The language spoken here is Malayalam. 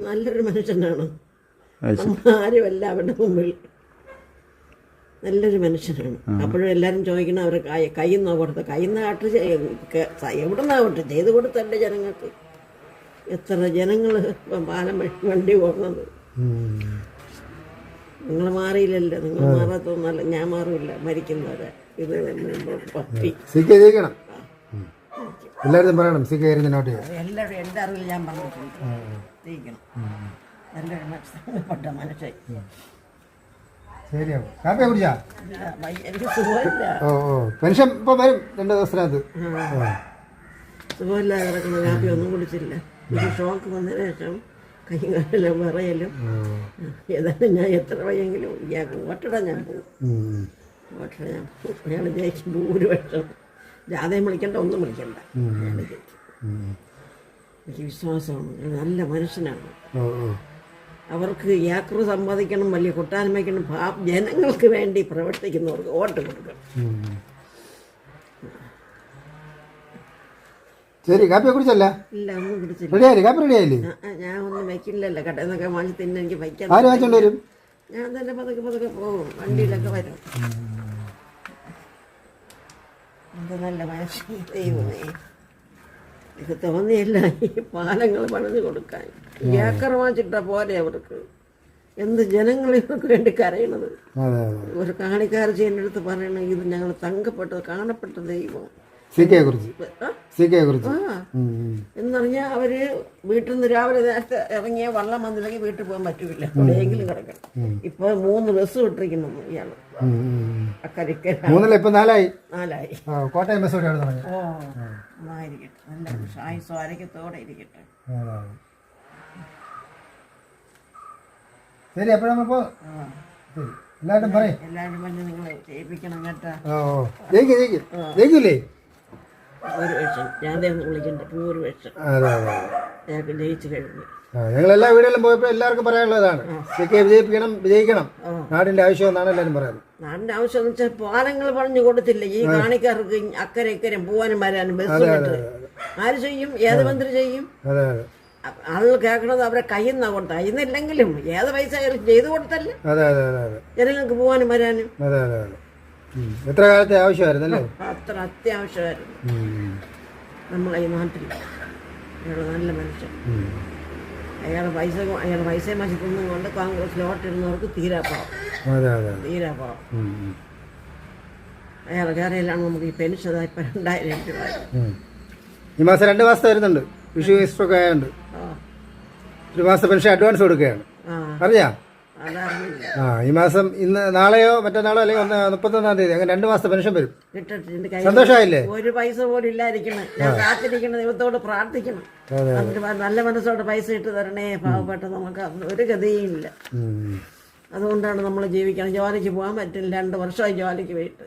നല്ലൊരു മനുഷ്യനാണ്. ആരുമല്ല അവരുടെ മുമ്പിൽ നല്ലൊരു മനുഷ്യനാണ്. അപ്പോഴും എല്ലാവരും ചോദിക്കണം അവരെ കയ്യിൽ കൊടുത്ത കയ്യിൽ നാട്ട് എവിടെ നിന്നാവട്ടെ ചെയ്ത് കൊടുത്തല്ലേ ജനങ്ങൾക്ക്. എത്ര ജനങ്ങൾ പാലം വണ്ടി പോകുന്നത്. നിങ്ങൾ മാറിയില്ലല്ലോ, നിങ്ങൾ മാറാത്തൊന്നല്ല, ഞാൻ മാറില്ല മരിക്കുന്നവരെ. ഇത് എല്ലാവരും പറയണം എല്ലാവരും എൻ്റെ അറിവിൽ ഞാൻ പറഞ്ഞിട്ടുണ്ട്. ജയിക്കണം. നല്ലൊരു മെച്ചപ്പെട്ട മനുഷ്യൻ. എനിക്ക് സുഖമില്ല, സുഖമില്ലാതെ കിടക്കുന്ന കാപ്പി ഒന്നും കുടിച്ചില്ല. എനിക്ക് ഷോക്ക് വന്നതിന് ശേഷം കൈകാലെല്ലാം വിറയലും. ഏതായാലും ഞാൻ എത്ര വയ്യെങ്കിലും ഓട്ടട ഞാൻ പോകും. അയാൾ ജയിക്കുമ്പോൾ ഒരു വർഷം ജാഥയും വിളിക്കണ്ട, ഒന്നും വിളിക്കണ്ട. എനിക്ക് വിശ്വാസമാണ്, നല്ല മനുഷ്യനാണ്. അവർക്ക് യാത്ര സമ്പാദിക്കണം, വലിയ കൊട്ടാരം വയ്ക്കണം, ജനങ്ങൾക്ക് വേണ്ടി പ്രവർത്തിക്കുന്നവർക്ക് വോട്ട് കൊടുക്കണം. ശരി, കാപ്പിയെ കുറിച്ചല്ല. ഇല്ല, ഒന്നും കുടിച്ചില്ല. ഞാൻ ഒന്നും വയ്ക്കില്ലല്ലോ, കടയിൽ നിന്നൊക്കെ വാങ്ങി തിന്നെ എനിക്ക് വയ്ക്കാൻ. ഞാൻ തന്നെ പതുക്കെ പതുക്കെ പോകും, വണ്ടിയിലൊക്കെ വരും. എന്ത് നല്ല മനുഷ്യൻ, ദൈവമേ. എനിക്ക് തോന്നിയില്ല ഈ പാലങ്ങൾ പണിഞ്ഞു കൊടുക്കാൻ. ഏക്കർ വാങ്ങിച്ചിട്ടാ പോരെ അവർക്ക്. എന്ത് ജനങ്ങൾ ഇവർക്ക് വേണ്ടി കരയണത്. ഒരു കാണിക്കാർജി എൻ്റെ അടുത്ത് പറയണ ഇത് ഞങ്ങൾ തങ്കപ്പെട്ടത് കാണപ്പെട്ട ദൈവം എന്നറിഞ്ഞാൽ അവര് വീട്ടിൽ നിന്ന് രാവിലെ നേരത്തെ ഇറങ്ങിയ വെള്ളം വന്നില്ലെങ്കിൽ വീട്ടിൽ പോകാൻ പറ്റൂല, എവിടെയെങ്കിലും കിടക്കണം. ഇപ്പൊ 3 ബസ് വിട്ടിരിക്കുന്നു ഇയാള്. നാലായി. കോട്ടയം ബസ്. ആയിരിക്കട്ടെ, നല്ല ആയുസ്സും ആരോഗ്യത്തോടെ ഇരിക്കട്ടെ. എല്ലാവരും പറഞ്ഞ് നിങ്ങളെ ജയിപ്പിക്കണം കേട്ടാ. ഒരു വർഷം ഞാൻ വിളിക്കണ്ട, ഒരു വർഷം ഞങ്ങൾക്ക് ജയിച്ചു കഴിഞ്ഞു. ഞങ്ങൾ എല്ലാ വീടുകളിലും പോയപ്പോ എല്ലാവർക്കും പറയാനുള്ളതാണ്, വിജയിക്കണം, നാടിന്റെ ആവശ്യം എന്നാണ് എല്ലാവരും പറയുന്നത്. നാടിന്റെ ആവശ്യം എന്ന് വെച്ചാൽ പാലങ്ങൾ പറഞ്ഞു കൊടുത്തില്ല ഈ കാണിക്കാർക്ക്. അക്കരെ ഇക്കരെ പോവാനും വരാനും ബസ് ആര് ചെയ്യും? ഏത് മന്ത്രി ചെയ്യും? ആളുകൾ കേൾക്കണത് അവരെ കയ്യിൽ നിന്നാ കൊടുത്ത. കയ്യുന്നില്ലെങ്കിലും ഏത് പൈസ ചെയ്തു കൊടുത്തല്ലേ ജനങ്ങൾക്ക് പോവാനും വരാനും. എത്ര കാലത്തെ ആവശ്യമായിരുന്നല്ലേ? അത്ര അത്യാവശ്യമായിരുന്നു നമ്മളെ ഈ നാട്ടിൽ. അയാൾ നല്ല മനുഷ്യൻ. അയാൾ പൈസ മശിക്കൊന്നും കൊണ്ട് കോൺഗ്രസ് ലോട്ടിരുന്നവർക്ക് തീരാപ്പാവും. അയാൾ കയറിയിലാണ് നമുക്ക് ഈ പെൻഷൻ ഇപ്പം 2000 രൂപ. ഈ മാസം 2 മാസത്തെ വരുന്നുണ്ട്. വിഷു ഈസ്റ്ററൊക്കെ ആയതുകൊണ്ട് 1 മാസത്തെ പെൻഷൻ അഡ്വാൻസ് കൊടുക്കുകയാണ്. അറിയാ? ഈ മാസം ഇന്ന് നാളെയോ മറ്റന്നാളോ അല്ലെങ്കിൽ 31-ാം തീയതി അങ്ങനെ 2 മാസത്തെ പെൻഷൻ വരും. സന്തോഷമായില്ലേ? ഒരു പൈസ പോലും ഇല്ലായിരിക്കണം. ഞാൻ കാത്തിരിക്കണം, ദൈവത്തോട് പ്രാർത്ഥിക്കണം. നല്ല മനസ്സോടെ പൈസ ഇട്ട് തരണേ. പാവപ്പെട്ട നമുക്ക് ഒരു ഗതിയും ഇല്ല. അതുകൊണ്ടാണ് നമ്മൾ ജീവിക്കണം. ജോലിക്ക് പോകാൻ പറ്റില്ല, 2 വർഷമായി ജോലിക്ക് പോയിട്ട്.